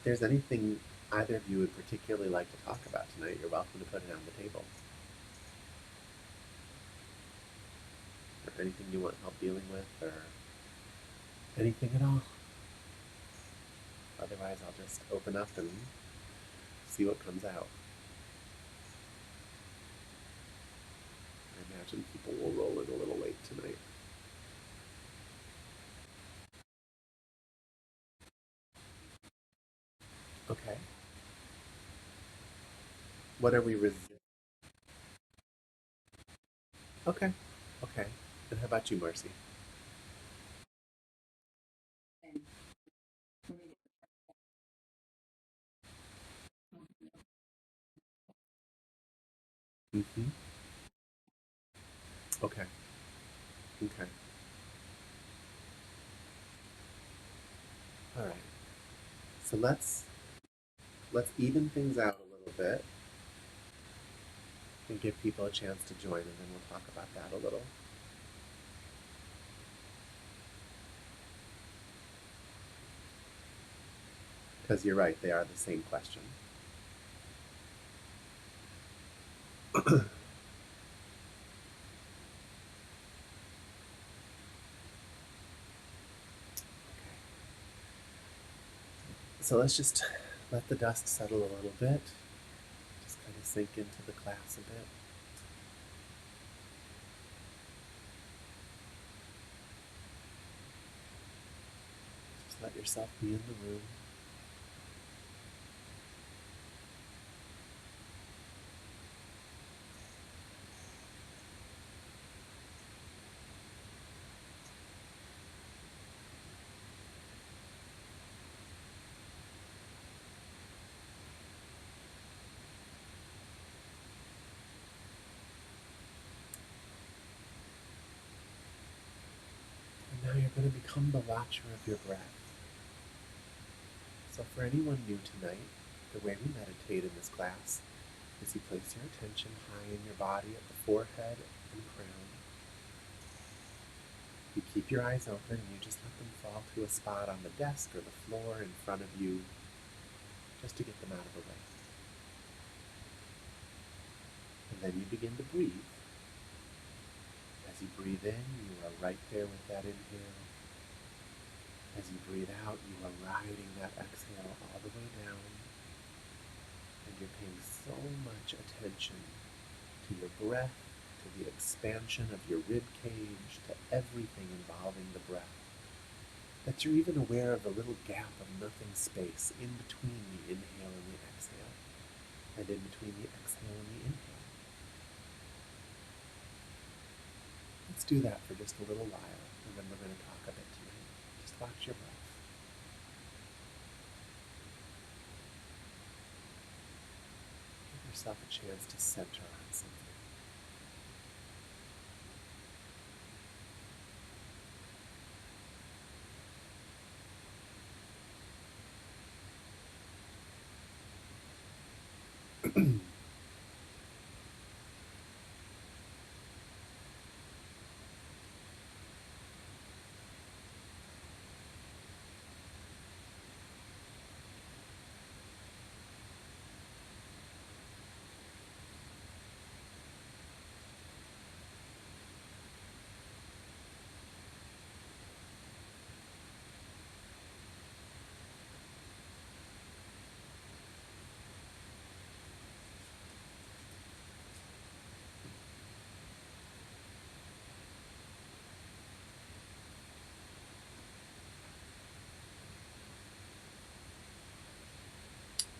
there's anything either of you would particularly like to talk about tonight, you're welcome to put it on the table. Or anything you want help dealing with, or anything at all. Otherwise, I'll just open up and see what comes out. I imagine people will roll in a little late tonight. Okay. What are we Okay. Okay. And how about you, Marcy? Mm-hmm. Okay. Okay. All right. So let's even things out a little bit and give people a chance to join, and then we'll talk about that a little. Because you're right, they are the same question. So let's just let the dust settle a little bit. Just kind of sink into the class a bit. Just let yourself be in the room. And now you're going to become the watcher of your breath. So for anyone new tonight, the way we meditate in this class is you place your attention high in your body at the forehead and crown. You keep your eyes open and you just let them fall to a spot on the desk or the floor in front of you, just to get them out of the way. And then you begin to breathe. As you breathe in, you are right there with that inhale. As you breathe out, you are riding that exhale all the way down. And you're paying so much attention to your breath, to the expansion of your rib cage, to everything involving the breath, that you're even aware of the little gap of nothing space in between the inhale and the exhale, and in between the exhale and the inhale. Let's do that for just a little while, and then we're going to talk a bit tonight. Just watch your breath. Give yourself a chance to center on something.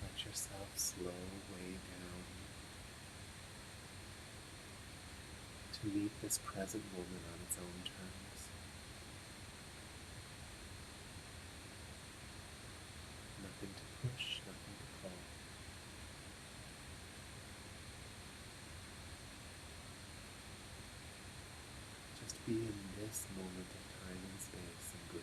Let yourself slow way down to meet this present moment on its own terms. Nothing to push, nothing to pull. Just be in this moment of time and space and breathe.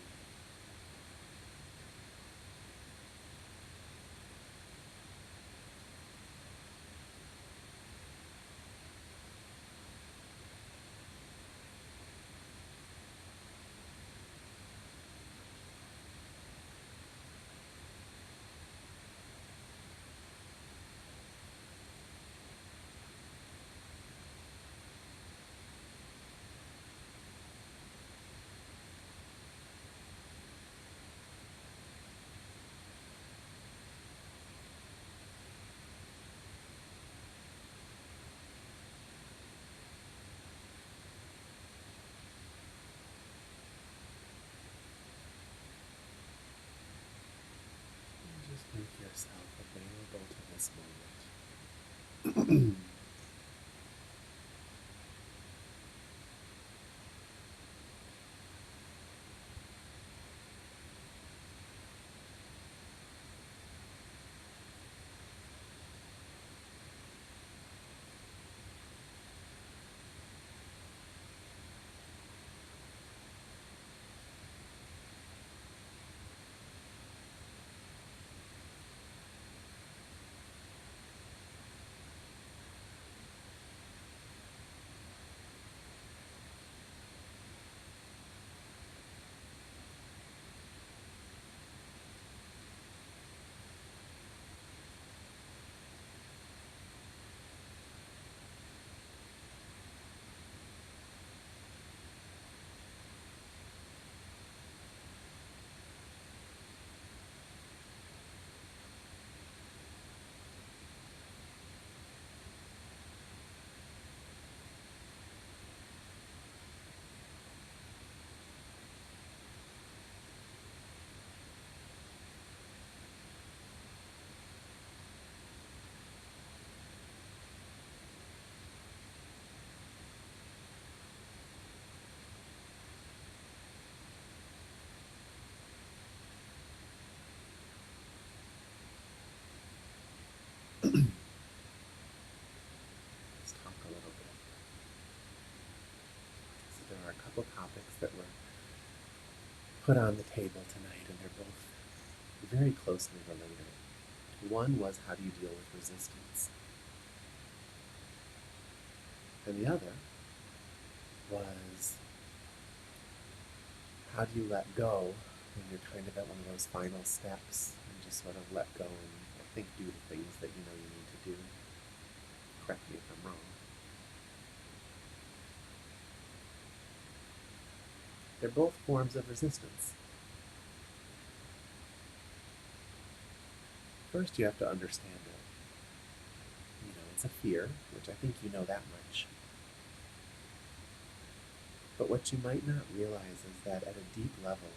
Let's talk a little bit. So there are a couple topics that were put on the table tonight, and they're both very closely related. One was, how do you deal with resistance? And the other was, how do you let go when you're kind of at one of those final steps and just sort of let go and I think do the things that you know you need to do? Correct me if I'm wrong. They're both forms of resistance. First, you have to understand it. You know, it's a fear, which I think you know that much. But what you might not realize is that at a deep level,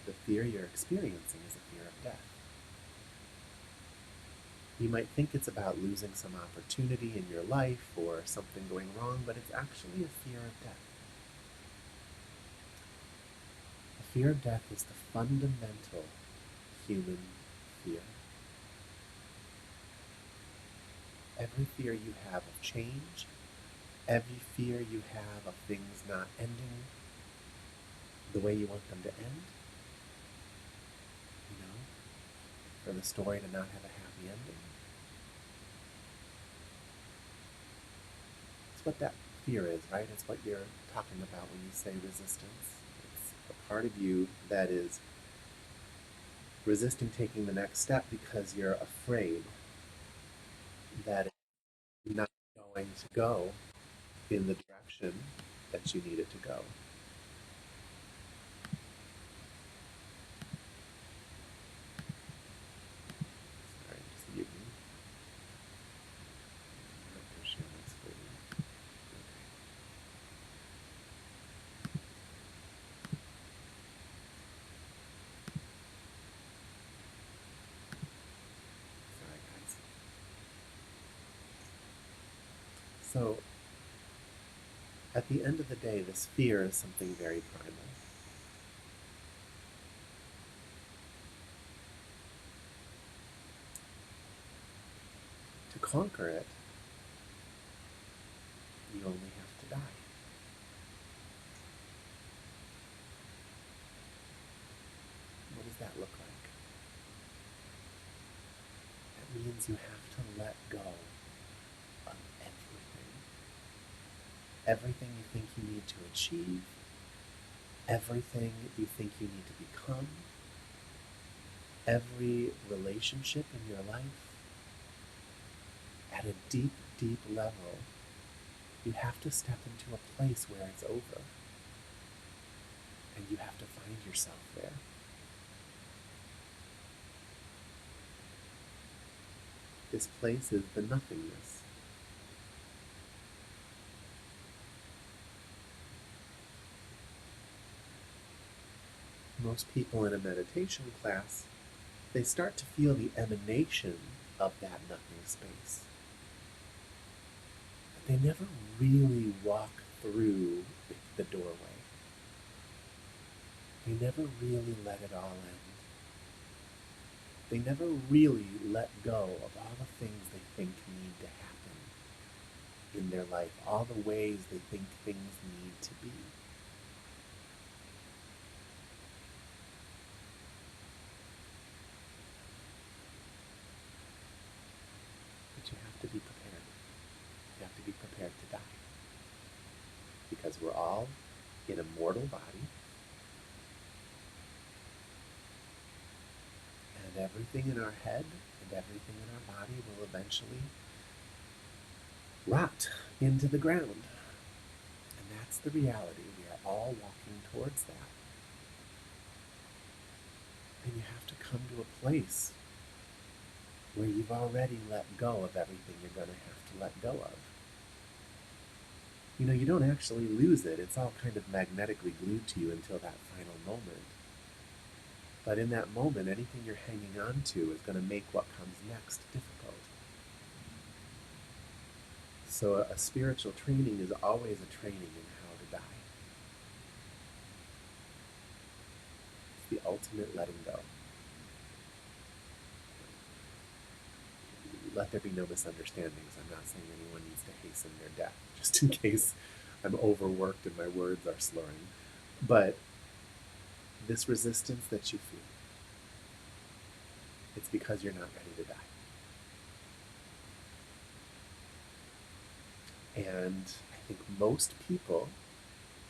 the fear you're experiencing is a fear of death. You might think it's about losing some opportunity in your life or something going wrong, but it's actually a fear of death. The fear of death is the fundamental human fear. Every fear you have of change, every fear you have of things not ending the way you want them to end, you know, for the story to not have a happy ending. It's what that fear is, right? It's what you're talking about when you say resistance. It's a part of you that is resisting taking the next step because you're afraid that it's not going to go in the direction that you need it to go. Sorry, just muting. I'm not going to share my screen. Okay. Sorry, guys. So, at the end of the day, this fear is something very primal. To conquer it, you only have to die. What does that look like? That means you have to let go of everything. Everything you think you need to achieve, everything you think you need to become, every relationship in your life. At a deep, deep level, you have to step into a place where it's over. And you have to find yourself there. This place is the nothingness. Most people in a meditation class, they start to feel the emanation of that nothing space. they never really walk through the doorway. They never really let it all in. They never really let go of all the things they think need to happen in their life, all the ways they think things need to be. But you have to be prepared. You have to be prepared to die. Because we're all in a mortal body, and everything in our head and everything in our body will eventually rot into the ground. And that's the reality. We are all walking towards that. And you have to come to a place where you've already let go of everything you're going to have to let go of. You know, you don't actually lose it. It's all kind of magnetically glued to you until that final moment. But in that moment, anything you're hanging on to is going to make what comes next difficult. So a spiritual training is always a training in how to die. It's the ultimate letting go. Let there be no misunderstandings. I'm not saying anyone needs to hasten their death, just in case I'm overworked and my words are slurring. But this resistance that you feel, it's because you're not ready to die. And I think most people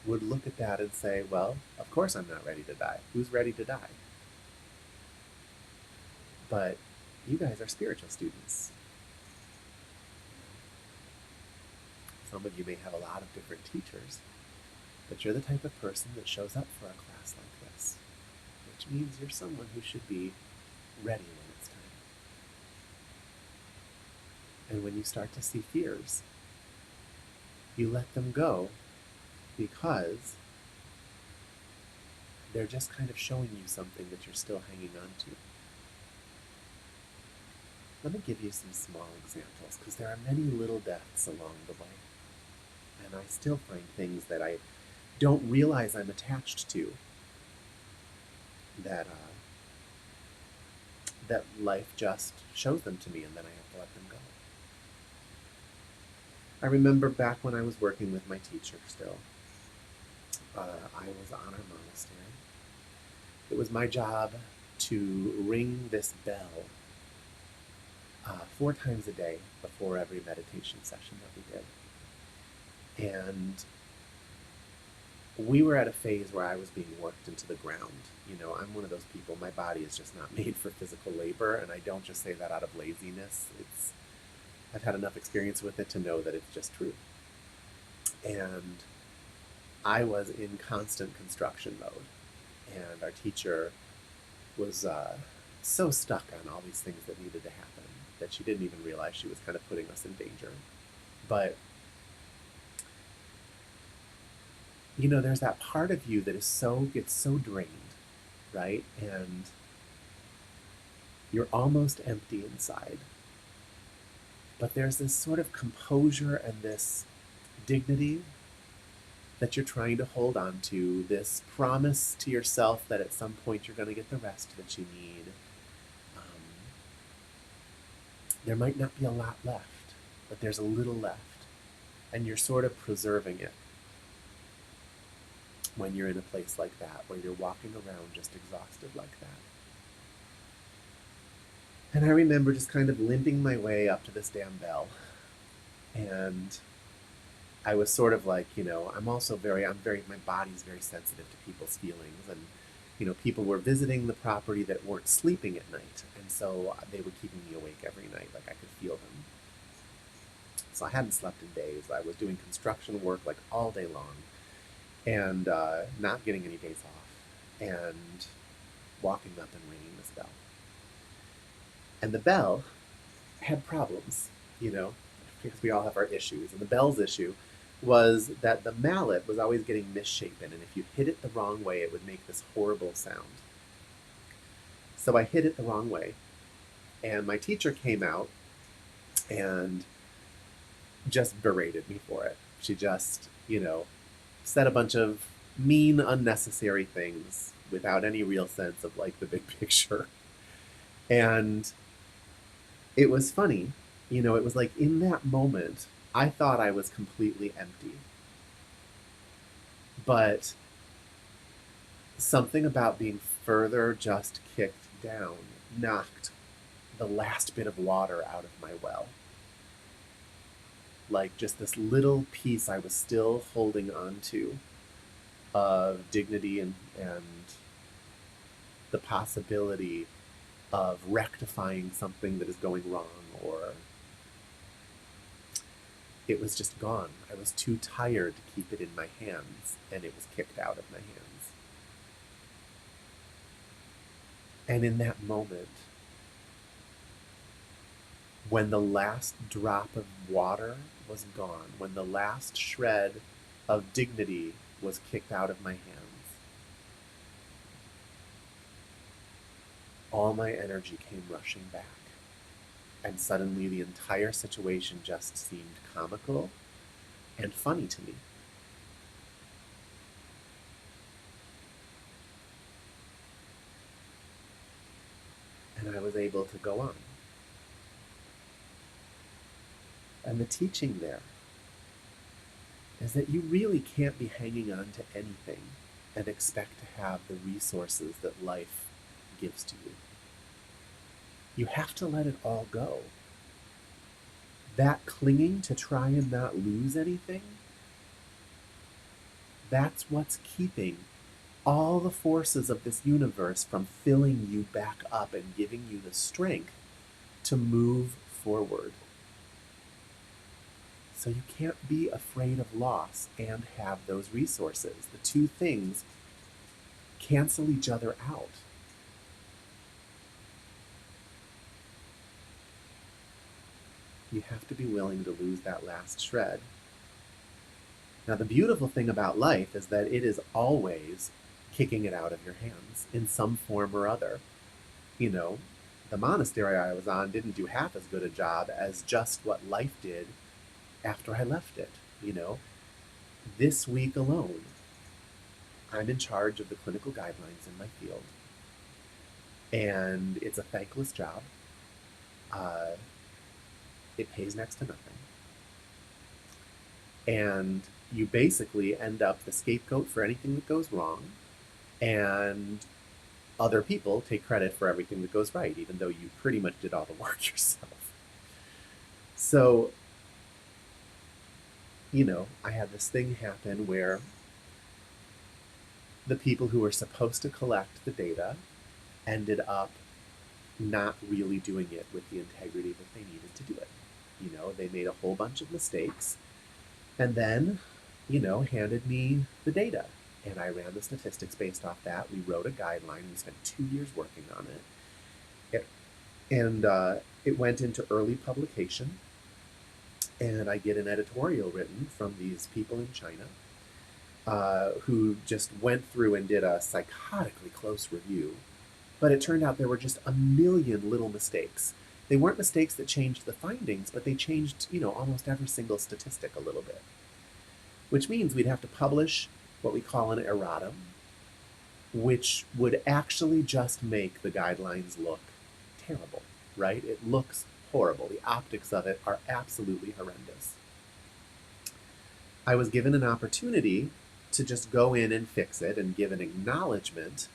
would look at that and say, well, of course I'm not ready to die. Who's ready to die? But you guys are spiritual students. Some of you may have a lot of different teachers, but you're the type of person that shows up for a class like this, which means you're someone who should be ready when it's time. And when you start to see fears, you let them go because they're just kind of showing you something that you're still hanging on to. Let me give you some small examples, because there are many little deaths along the way. And I still find things that I don't realize I'm attached to that that life just shows them to me, and then I have to let them go. I remember back when I was working with my teacher still, I was on our monastery. It was my job to ring this bell 4 times a day before every meditation session that we did. And we were at a phase where I was being worked into the ground. You know, I'm one of those people, my body is just not made for physical labor, and I don't just say that out of laziness. I've had enough experience with it to know that it's just true. And I was in constant construction mode, and our teacher was so stuck on all these things that needed to happen that she didn't even realize she was kind of putting us in danger. But you know, there's that part of you that gets so drained, right? And you're almost empty inside. But there's this sort of composure and this dignity that you're trying to hold on to, this promise to yourself that at some point you're going to get the rest that you need. There might not be a lot left, but there's a little left. And you're sort of preserving it when you're in a place like that, where you're walking around just exhausted like that. And I remember just kind of limping my way up to this damn bell. And I was sort of like, you know, my body's very sensitive to people's feelings. And, you know, people were visiting the property that weren't sleeping at night. And so they were keeping me awake every night, like I could feel them. So I hadn't slept in days. I was doing construction work like all day long, and not getting any days off, and walking up and ringing this bell. And the bell had problems, you know, because we all have our issues. And the bell's issue was that the mallet was always getting misshapen, and if you hit it the wrong way, it would make this horrible sound. So I hit it the wrong way, and my teacher came out, and just berated me for it. She just, said a bunch of mean, unnecessary things without any real sense of like the big picture. And it was funny. It was like in that moment, I thought I was completely empty. But something about being further just kicked down knocked the last bit of water out of my well. Like just this little piece I was still holding on to of dignity and the possibility of rectifying something that is going wrong, or it was just gone. I was too tired to keep it in my hands, and it was kicked out of my hands. And in that moment, when the last drop of water was gone, when the last shred of dignity was kicked out of my hands, all my energy came rushing back. And suddenly the entire situation just seemed comical and funny to me. And I was able to go on. And the teaching there is that you really can't be hanging on to anything and expect to have the resources that life gives to you. You have to let it all go. That clinging to try and not lose anything, that's what's keeping all the forces of this universe from filling you back up and giving you the strength to move forward. So you can't be afraid of loss and have those resources. The two things cancel each other out. You have to be willing to lose that last shred. Now, the beautiful thing about life is that it is always kicking it out of your hands in some form or other. You know, the monastery I was on didn't do half as good a job as just what life did after I left it. This week alone, I'm in charge of the clinical guidelines in my field. And it's a thankless job. It pays next to nothing. And you basically end up the scapegoat for anything that goes wrong, and other people take credit for everything that goes right, even though you pretty much did all the work yourself. So, I had this thing happen where the people who were supposed to collect the data ended up not really doing it with the integrity that they needed to do it. They made a whole bunch of mistakes and then, handed me the data. And I ran the statistics based off that. We wrote a guideline. We spent 2 years working on it. It went into early publication. And I get an editorial written from these people in China who just went through and did a psychotically close review. But it turned out there were just a million little mistakes. They weren't mistakes that changed the findings, but they changed, almost every single statistic a little bit. Which means we'd have to publish what we call an erratum, which would actually just make the guidelines look terrible, right? It looks horrible. The optics of it are absolutely horrendous. I was given an opportunity to just go in and fix it and give an acknowledgement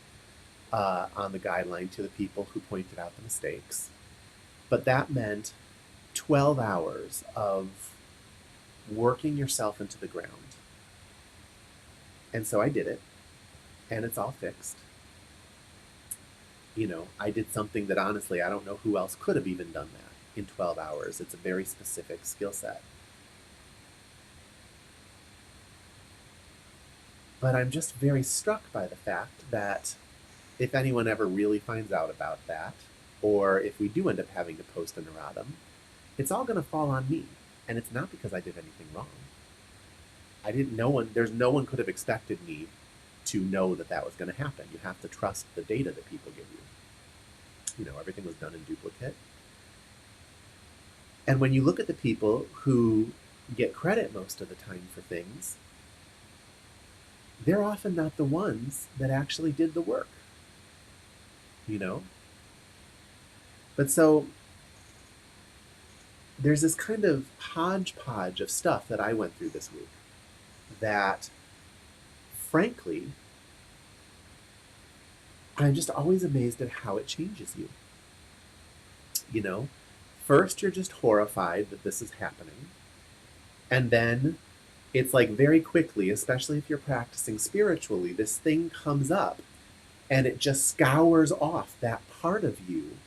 on the guideline to the people who pointed out the mistakes. But that meant 12 hours of working yourself into the ground. And so I did it, and it's all fixed. I did something that honestly, I don't know who else could have even done that in 12 hours. It's a very specific skill set. But I'm just very struck by the fact that if anyone ever really finds out about that, or if we do end up having to post an erratum, it's all going to fall on me. And it's not because I did anything wrong. No one could have expected me to know that that was going to happen. You have to trust the data that people give you. Everything was done in duplicate. And when you look at the people who get credit most of the time for things, they're often not the ones that actually did the work, you know? But so there's this kind of hodgepodge of stuff that I went through this week that, frankly, I'm just always amazed at how it changes you. You know, first you're just horrified that this is happening, and then it's like very quickly, especially if you're practicing spiritually, this thing comes up and it just scours off that part of you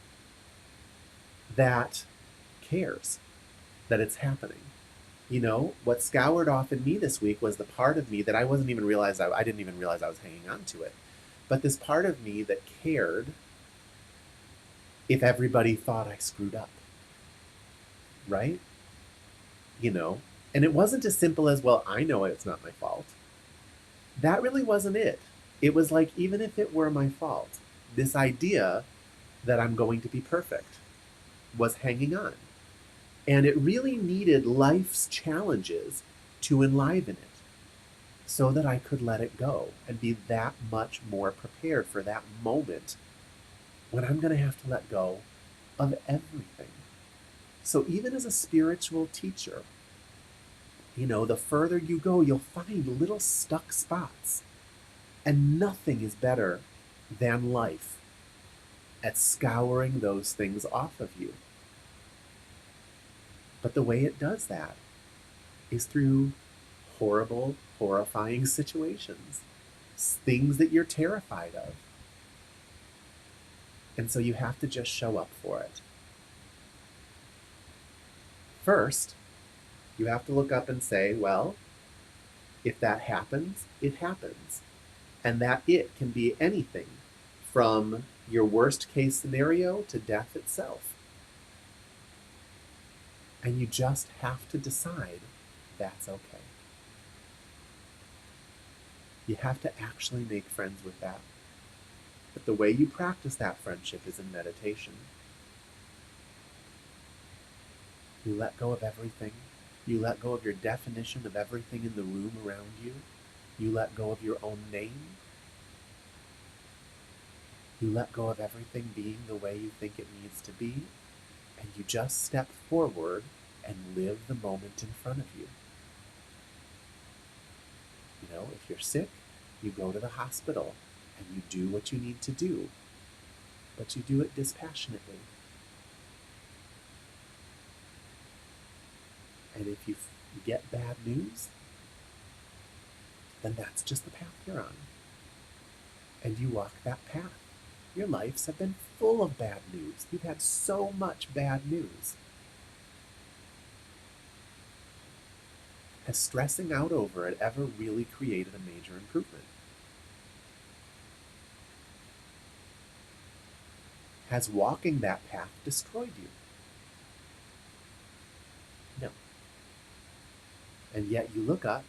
that cares that it's happening. You know, what scoured off in me this week was the part of me that I didn't even realize I was hanging on to it. But this part of me that cared if everybody thought I screwed up, right? You know, and it wasn't as simple as, well, I know it's not my fault. That really wasn't it. It was like, even if it were my fault, this idea that I'm going to be perfect was hanging on. And it really needed life's challenges to enliven it so that I could let it go and be that much more prepared for that moment when I'm going to have to let go of everything. So even as a spiritual teacher, you know, the further you go, you'll find little stuck spots. And nothing is better than life at scouring those things off of you. But the way it does that is through horrible, horrifying situations, things that you're terrified of. And so you have to just show up for it. First, you have to look up and say, well, if that happens, it happens. And that it can be anything from your worst case scenario to death itself. And you just have to decide that's okay. You have to actually make friends with that. But the way you practice that friendship is in meditation. You let go of everything. You let go of your definition of everything in the room around you. You let go of your own name. You let go of everything being the way you think it needs to be. And you just step forward and live the moment in front of you. You know, if you're sick, you go to the hospital and you do what you need to do. But you do it dispassionately. And if you get bad news, then that's just the path you're on. And you walk that path. Your lives have been full of bad news. You've had so much bad news. Has stressing out over it ever really created a major improvement? Has walking that path destroyed you? No. And yet you look up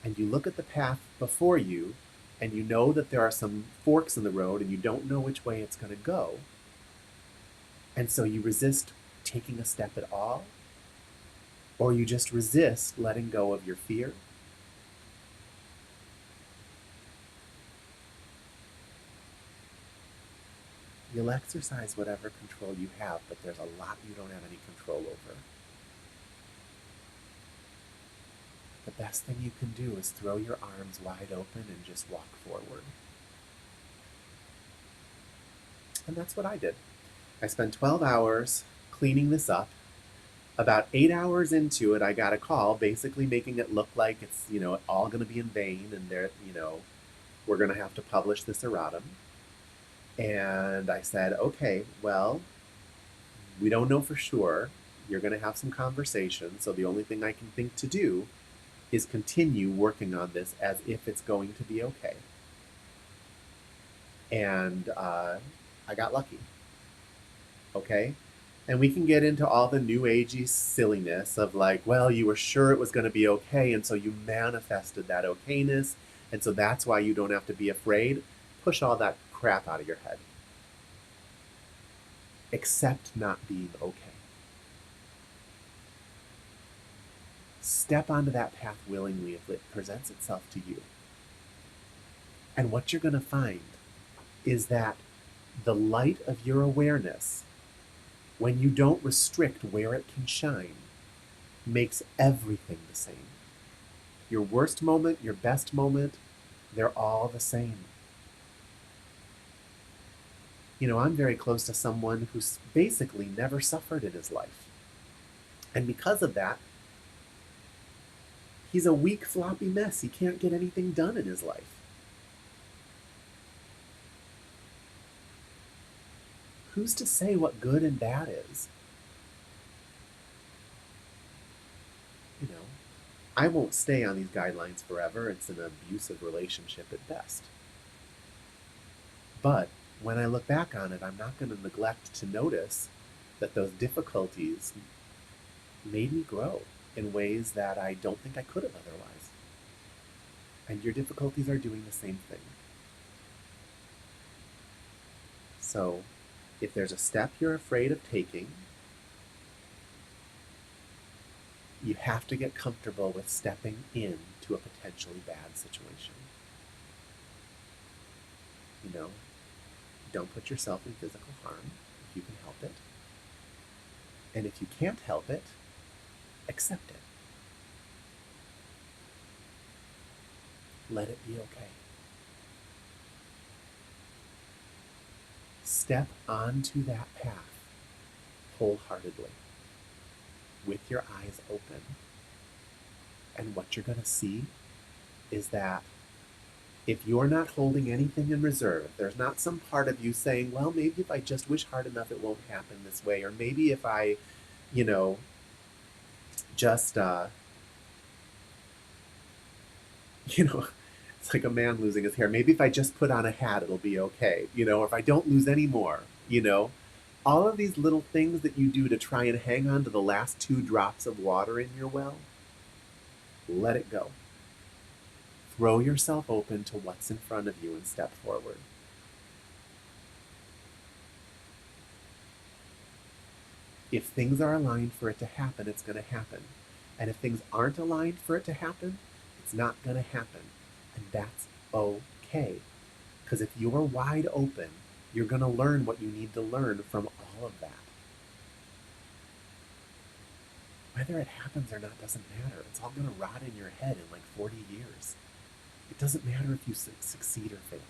and you look at the path before you and you know that there are some forks in the road and you don't know which way it's going to go. And so you resist taking a step at all, or you just resist letting go of your fear. You'll exercise whatever control you have, but there's a lot you don't have any control over. The best thing you can do is throw your arms wide open and just walk forward. And that's what I did. I spent 12 hours cleaning this up. About 8 hours into it, I got a call basically making it look like it's, all going to be in vain and we're going to have to publish this erratum. And I said, okay, well, we don't know for sure. You're going to have some conversations. So the only thing I can think to do is continue working on this as if it's going to be okay. And I got lucky. Okay? And we can get into all the new agey silliness of like, well, you were sure it was going to be okay, and so you manifested that okayness, and so that's why you don't have to be afraid. Push all that crap out of your head. Accept not being okay. Step onto that path willingly if it presents itself to you. And what you're going to find is that the light of your awareness, when you don't restrict where it can shine, makes everything the same. Your worst moment, your best moment, they're all the same. You know, I'm very close to someone who's basically never suffered in his life. And because of that, he's a weak, floppy mess. He can't get anything done in his life. Who's to say what good and bad is? You know, I won't stay on these guidelines forever. It's an abusive relationship at best. But when I look back on it, I'm not going to neglect to notice that those difficulties made me grow in ways that I don't think I could have otherwise. And your difficulties are doing the same thing. So, if there's a step you're afraid of taking, you have to get comfortable with stepping into a potentially bad situation. You know, don't put yourself in physical harm if you can help it. And if you can't help it, accept it. Let it be okay. Step onto that path wholeheartedly, with your eyes open. And what you're going to see is that if you're not holding anything in reserve, there's not some part of you saying, well, maybe if I just wish hard enough, it won't happen this way. Or maybe if I, just, it's like a man losing his hair. Maybe if I just put on a hat, it'll be okay. Or if I don't lose any more, all of these little things that you do to try and hang on to the last 2 drops of water in your well, let it go. Throw yourself open to what's in front of you and step forward. If things are aligned for it to happen, it's going to happen. And if things aren't aligned for it to happen, it's not going to happen. And that's okay. Because if you're wide open, you're going to learn what you need to learn from all of that. Whether it happens or not doesn't matter. It's all going to rot in your head in like 40 years. It doesn't matter if you succeed or fail.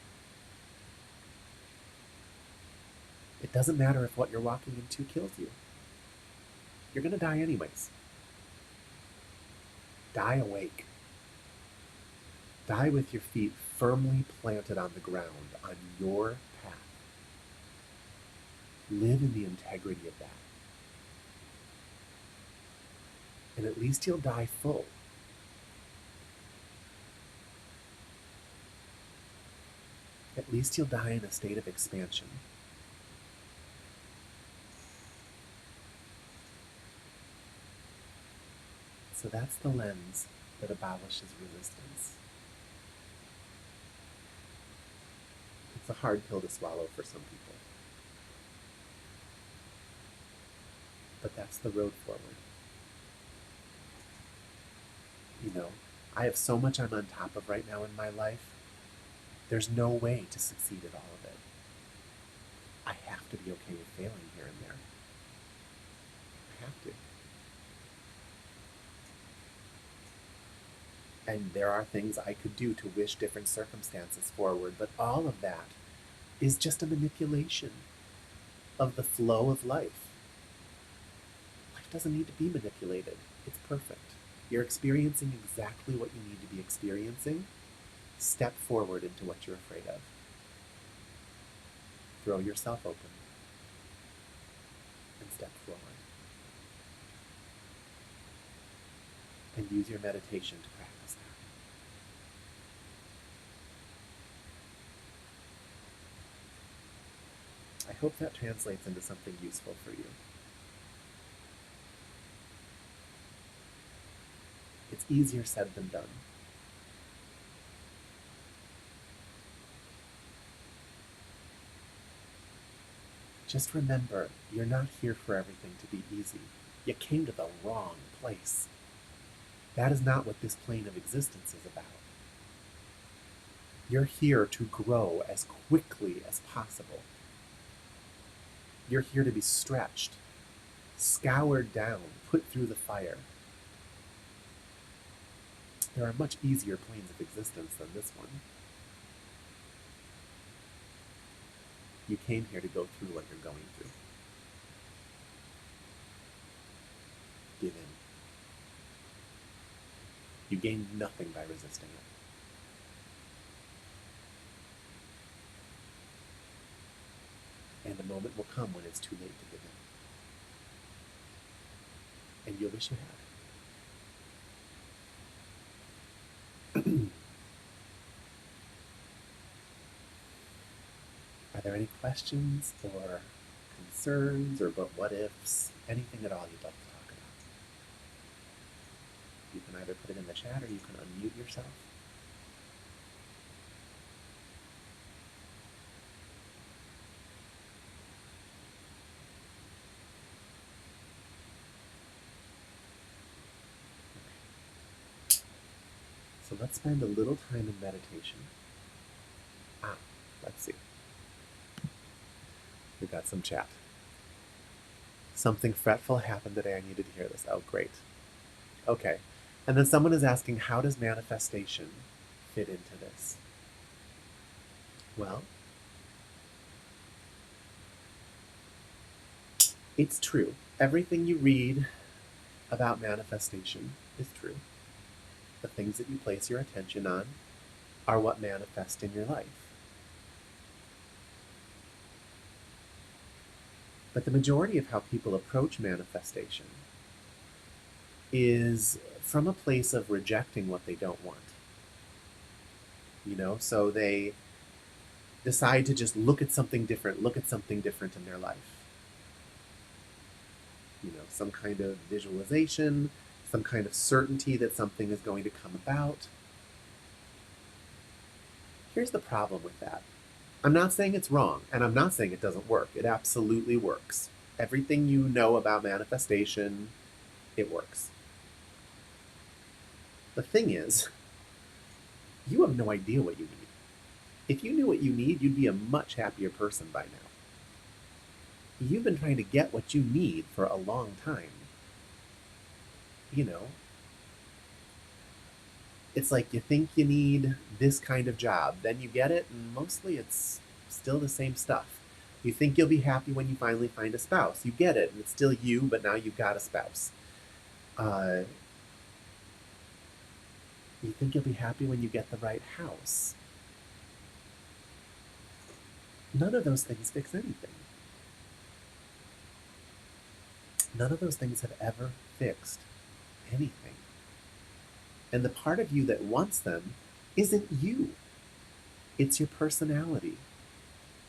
It doesn't matter if what you're walking into kills you. You're going to die anyways. Die awake. Die with your feet firmly planted on the ground, on your path. Live in the integrity of that. And at least you'll die full. At least you'll die in a state of expansion. So that's the lens that abolishes resistance. It's a hard pill to swallow for some people. But that's the road forward. I have so much I'm on top of right now in my life. There's no way to succeed at all of it. I have to be okay with failing here and there. I have to. And there are things I could do to wish different circumstances forward, but all of that is just a manipulation of the flow of life. Life doesn't need to be manipulated. It's perfect. You're experiencing exactly what you need to be experiencing. Step forward into what you're afraid of. Throw yourself open and step forward. And use your meditation to practice that. I hope that translates into something useful for you. It's easier said than done. Just remember, you're not here for everything to be easy. You came to the wrong place. That is not what this plane of existence is about. You're here to grow as quickly as possible. You're here to be stretched, scoured down, put through the fire. There are much easier planes of existence than this one. You came here to go through what you're going through. Give in. You gain nothing by resisting it. And a moment will come when it's too late to give in. And you'll wish you had. Are there any questions or concerns or what ifs? Anything at all you'd like to talk about? You can either put it in the chat or you can unmute yourself. So let's spend a little time in meditation. Let's see. We got some chat. Something fretful happened today. I needed to hear this. Oh, great. Okay. And then someone is asking, how does manifestation fit into this? Well, it's true. Everything you read about manifestation is true. The things that you place your attention on are what manifest in your life. But the majority of how people approach manifestation is from a place of rejecting what they don't want. So they decide to just look at something different in their life. Some kind of visualization, some kind of certainty that something is going to come about. Here's the problem with that. I'm not saying it's wrong, and I'm not saying it doesn't work. It absolutely works. Everything you know about manifestation, it works. The thing is, you have no idea what you need. If you knew what you need, you'd be a much happier person by now. You've been trying to get what you need for a long time. It's like you think you need this kind of job, then you get it, and mostly it's still the same stuff. You think you'll be happy when you finally find a spouse. You get it, and it's still you, but now you've got a spouse. You think you'll be happy when you get the right house. None of those things fix anything. None of those things have ever fixed anything. And the part of you that wants them isn't you. It's your personality.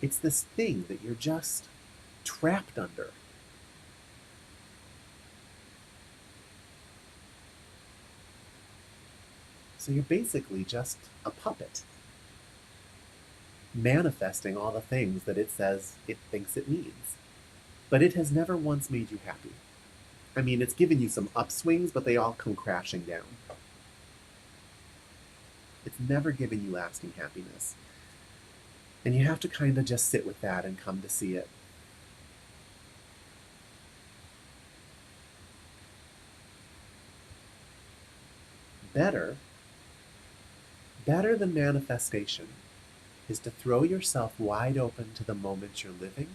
It's this thing that you're just trapped under. So you're basically just a puppet, manifesting all the things that it says it thinks it needs. But it has never once made you happy. I mean, it's given you some upswings, but they all come crashing down. It's never given you lasting happiness. And you have to kind of just sit with that and come to see it. Better than manifestation is to throw yourself wide open to the moment you're living,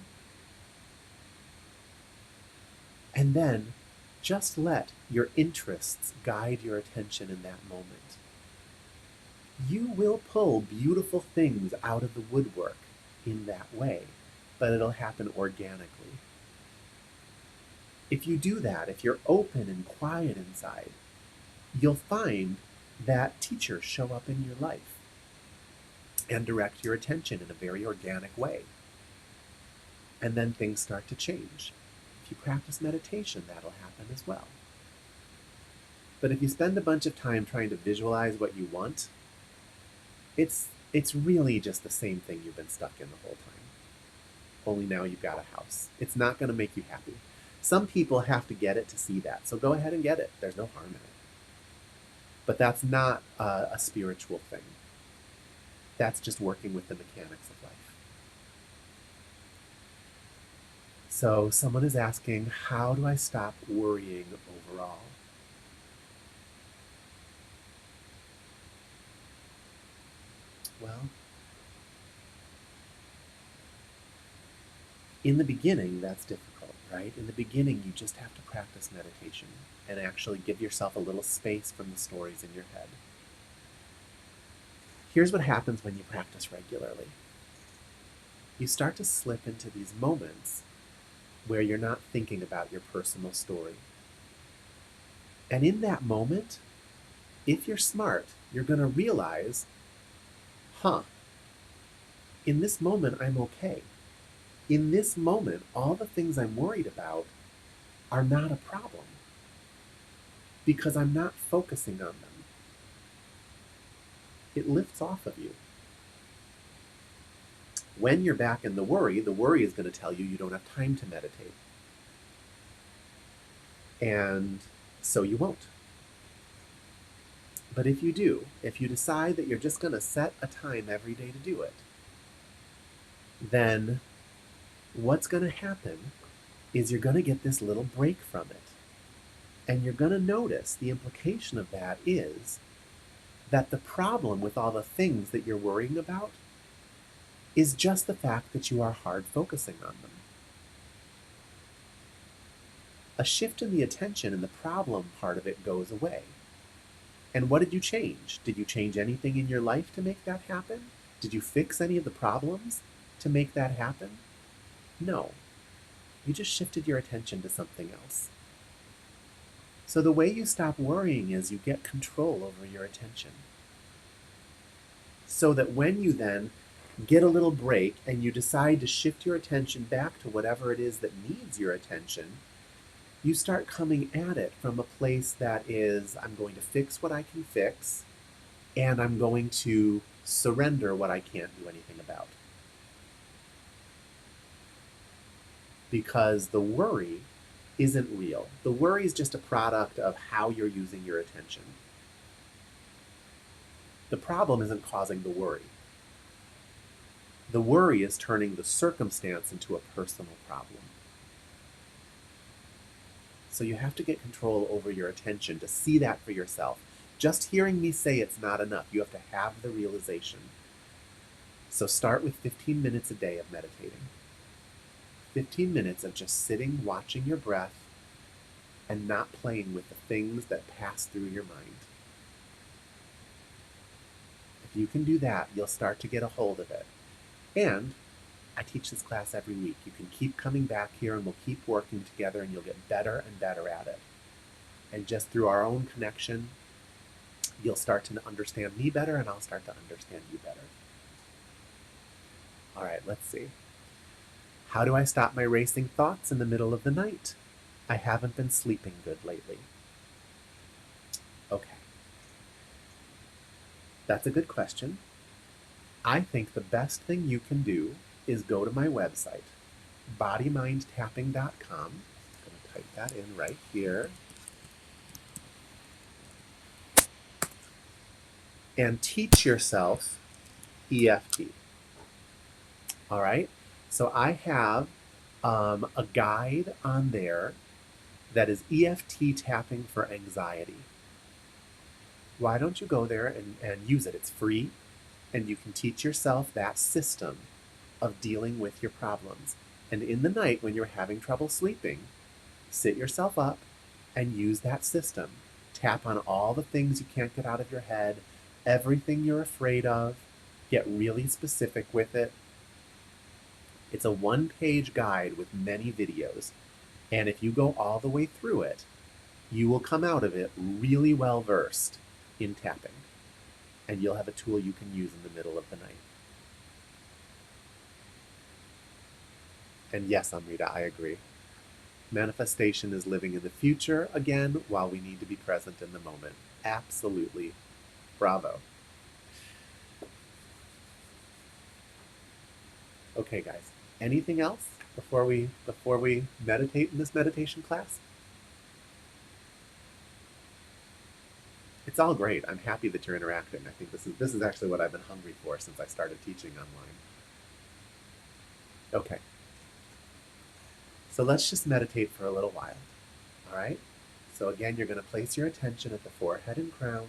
and then just let your interests guide your attention in that moment. You will pull beautiful things out of the woodwork in that way, but it'll happen organically. If you do that, if you're open and quiet inside, you'll find that teachers show up in your life and direct your attention in a very organic way. And then things start to change. If you practice meditation, that'll happen as well. But if you spend a bunch of time trying to visualize what you want, it's really just the same thing you've been stuck in the whole time. Only now you've got a house. It's not going to make you happy. Some people have to get it to see that, so go ahead and get it. There's no harm in it. But that's not a spiritual thing. That's just working with the mechanics of life. So someone is asking, how do I stop worrying overall? Well, in the beginning, that's difficult, right? In the beginning, you just have to practice meditation and actually give yourself a little space from the stories in your head. Here's what happens when you practice regularly. You start to slip into these moments where you're not thinking about your personal story. And in that moment, if you're smart, you're going to realize, in this moment, I'm okay. In this moment, all the things I'm worried about are not a problem because I'm not focusing on them. It lifts off of you. When you're back in the worry is going to tell you don't have time to meditate. And so you won't. But if you do, if you decide that you're just going to set a time every day to do it, then what's going to happen is you're going to get this little break from it. And you're going to notice the implication of that is that the problem with all the things that you're worrying about is just the fact that you are hard focusing on them. A shift in the attention and the problem part of it goes away. And what did you change? Did you change anything in your life to make that happen? Did you fix any of the problems to make that happen? No. You just shifted your attention to something else. So the way you stop worrying is you get control over your attention. So that when you then get a little break and you decide to shift your attention back to whatever it is that needs your attention, you start coming at it from a place that is, I'm going to fix what I can fix, and I'm going to surrender what I can't do anything about. Because the worry isn't real. The worry is just a product of how you're using your attention. The problem isn't causing the worry. The worry is turning the circumstance into a personal problem. So you have to get control over your attention to see that for yourself. Just hearing me say it's not enough. You have to have the realization. So start with 15 minutes a day of meditating. 15 minutes of just sitting, watching your breath, and not playing with the things that pass through your mind. If you can do that, you'll start to get a hold of it. And I teach this class every week. You can keep coming back here and we'll keep working together and you'll get better and better at it. And just through our own connection, you'll start to understand me better and I'll start to understand you better. All right, let's see. How do I stop my racing thoughts in the middle of the night? I haven't been sleeping good lately. Okay. That's a good question. I think the best thing you can do is go to my website, bodymindtapping.com. I'm going to type that in right here. And teach yourself EFT. All right? So I have a guide on there that is EFT tapping for anxiety. Why don't you go there and use it? It's free, and you can teach yourself that system of dealing with your problems. And in the night, when you're having trouble sleeping, sit yourself up and use that system. Tap on all the things you can't get out of your head, everything you're afraid of, get really specific with it. It's a one-page guide with many videos. And if you go all the way through it, you will come out of it really well versed in tapping. And you'll have a tool you can use in the middle of the night. And yes, Amrita, I agree. Manifestation is living in the future again while we need to be present in the moment. Absolutely. Bravo. Okay, guys. Anything else before we meditate in this meditation class? It's all great. I'm happy that you're interacting. I think this is actually what I've been hungry for since I started teaching online. Okay. So let's just meditate for a little while. All right? So again, you're going to place your attention at the forehead and crown.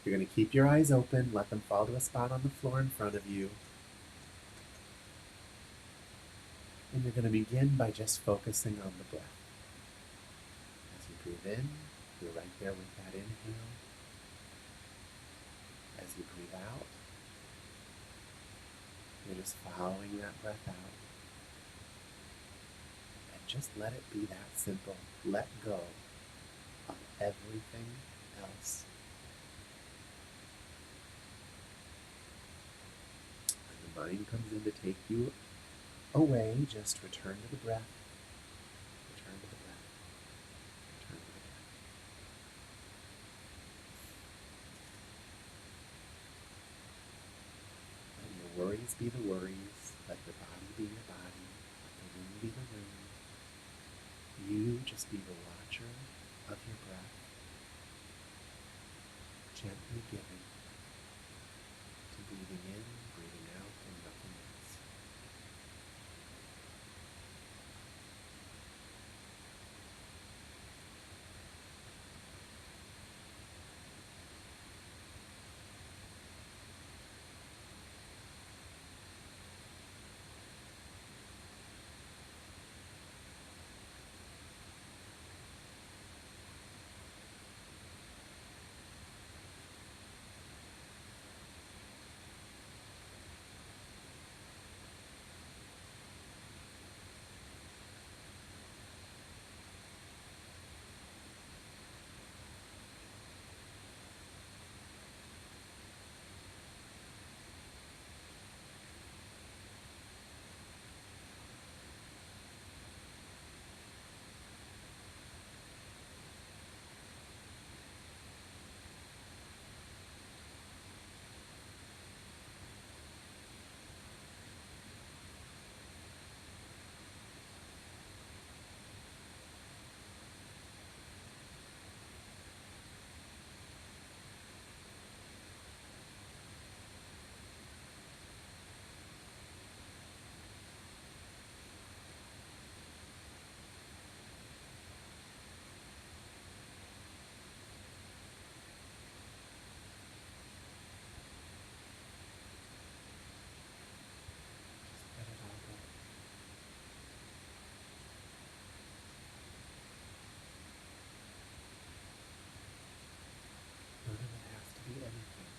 You're going to keep your eyes open, let them fall to a spot on the floor in front of you. And you're going to begin by just focusing on the breath. As you breathe in, you're right there with that inhale. As you breathe out, you're just following that breath out. And just let it be that simple. Let go of everything else. When the mind comes in to take you away, just return to the breath. Return to the breath. Return to the breath. Let your worries be the worries. Let your body be your body. Let the room be the room. You just be the watcher of your breath, gently giving to breathing in, breathing out, and nothing else. Just let it all go. None of it has to be anything.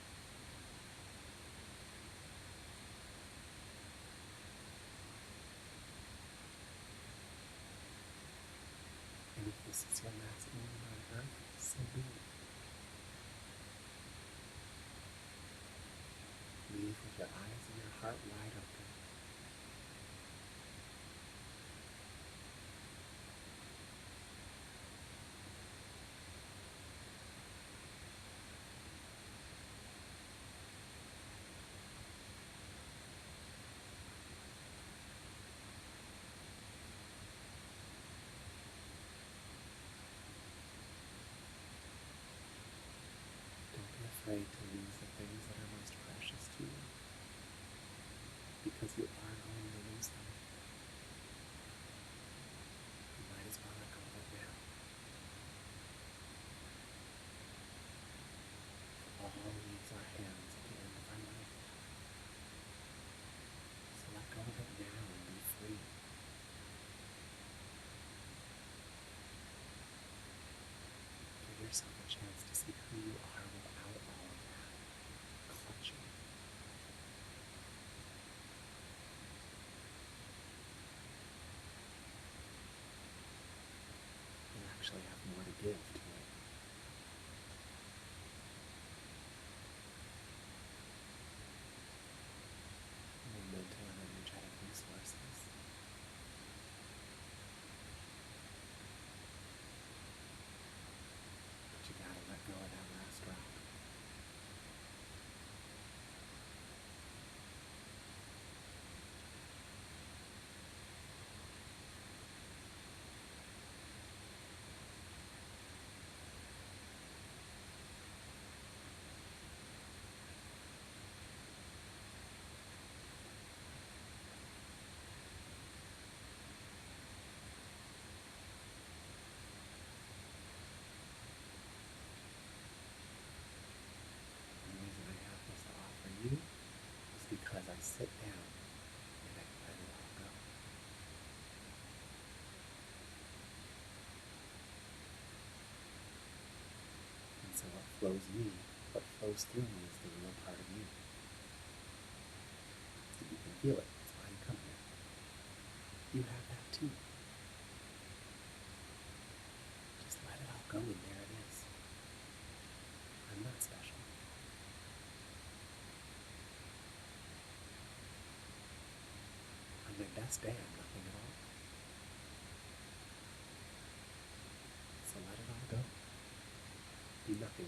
And if this is your last moment on earth, so be it. Leave with your eyes and your heart wide open. Don't be afraid to lose the things that are most precious to you, because you are going to lose them. You might as well let go of it now. All leaves our hands at the end of our life. So let go of it now and be free. Give yourself a chance to see who you are without all of that clutching. You actually have more to give to it. More mental and energetic resources. But you gotta let go of that last drop. flows me. What flows through me is the real part of you. So you can feel it. That's why you come here. You have that too. Just let it all go, and there it is. I'm not special. On my best day, I'm nothing at all. So let it all go. Be nothing.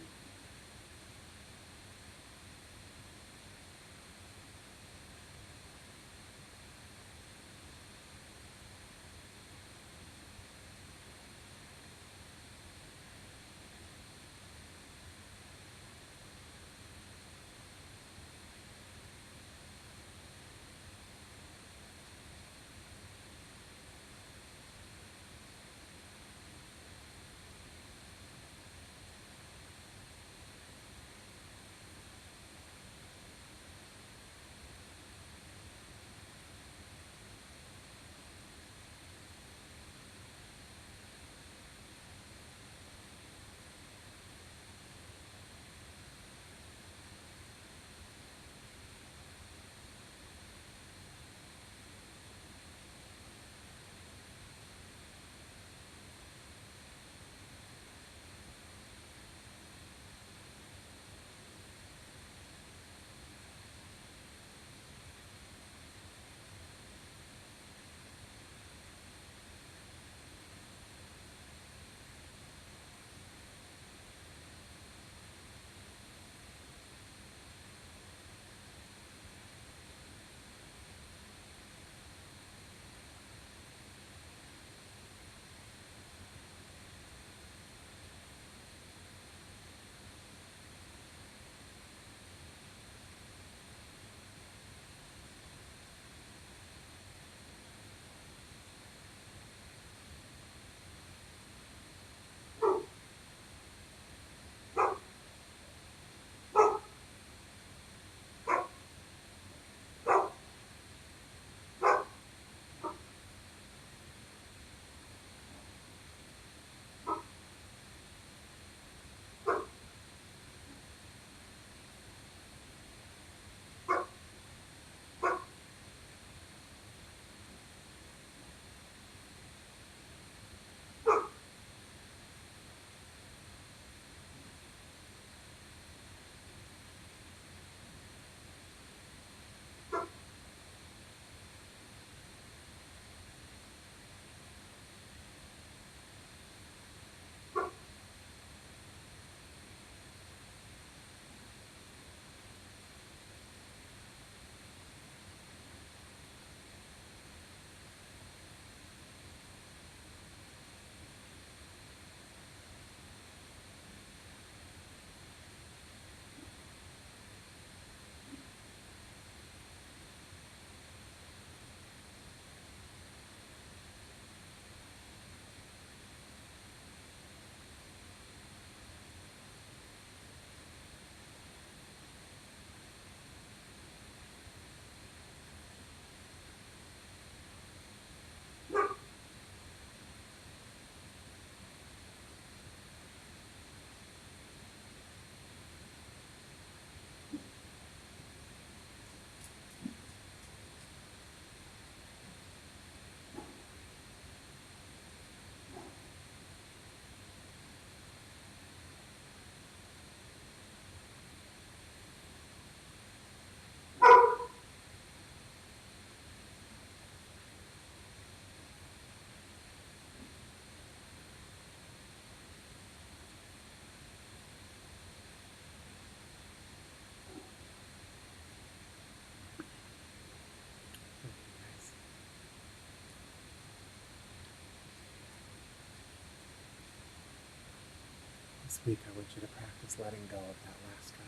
This week, I want you to practice letting go of that last drop.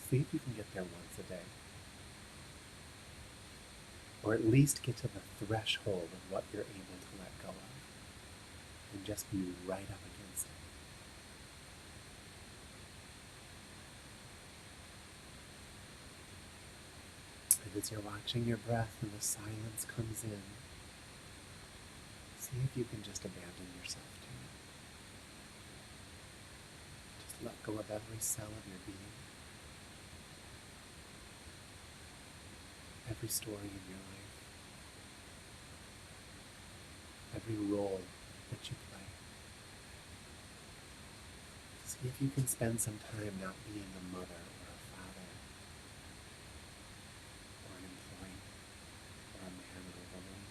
See if you can get there once a day. Or at least get to the threshold of what you're able to let go of. And just be right up against it. And as you're watching your breath and the silence comes in, see if you can just abandon yourself to it. Just let go of every cell of your being, every story in your life, every role that you play. See if you can spend some time not being a mother or a father or an employee or a man or a woman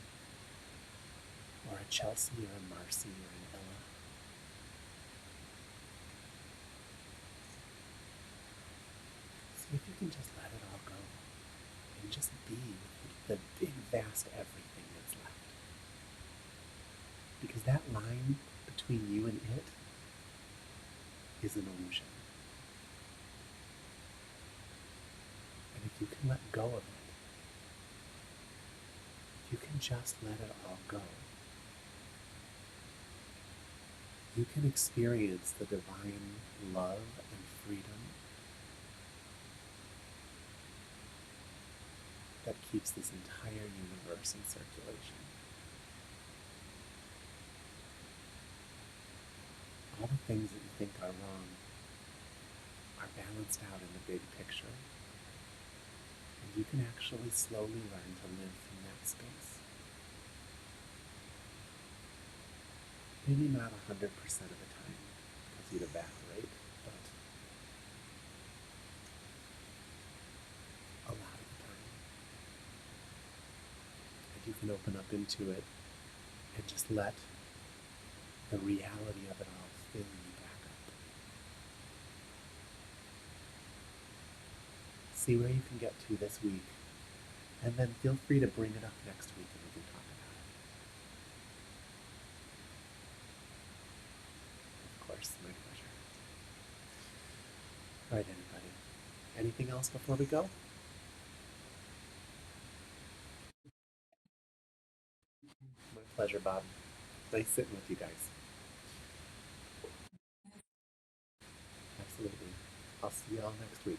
or a Chelsea or a Marcy or an Ella. See if you can just let it all go and just be with the big, vast everything that's left. Because that line between you and it is an illusion. And if you can let go of it, if you can just let it all go, you can experience the divine love and freedom that keeps this entire universe in circulation. All the things that you think are wrong are balanced out in the big picture, and you can actually slowly learn to live from that space. Maybe not 100% of the time, because you'd evaporate, but a lot of the time. And you can open up into it and just let the reality of it all fill you back up. See where you can get to this week, and then feel free to bring it up next week and we can talk about it. Of course, my pleasure. All right, everybody. Anything else before we go? My pleasure, Bob. Nice sitting with you guys. Absolutely. I'll see you all next week.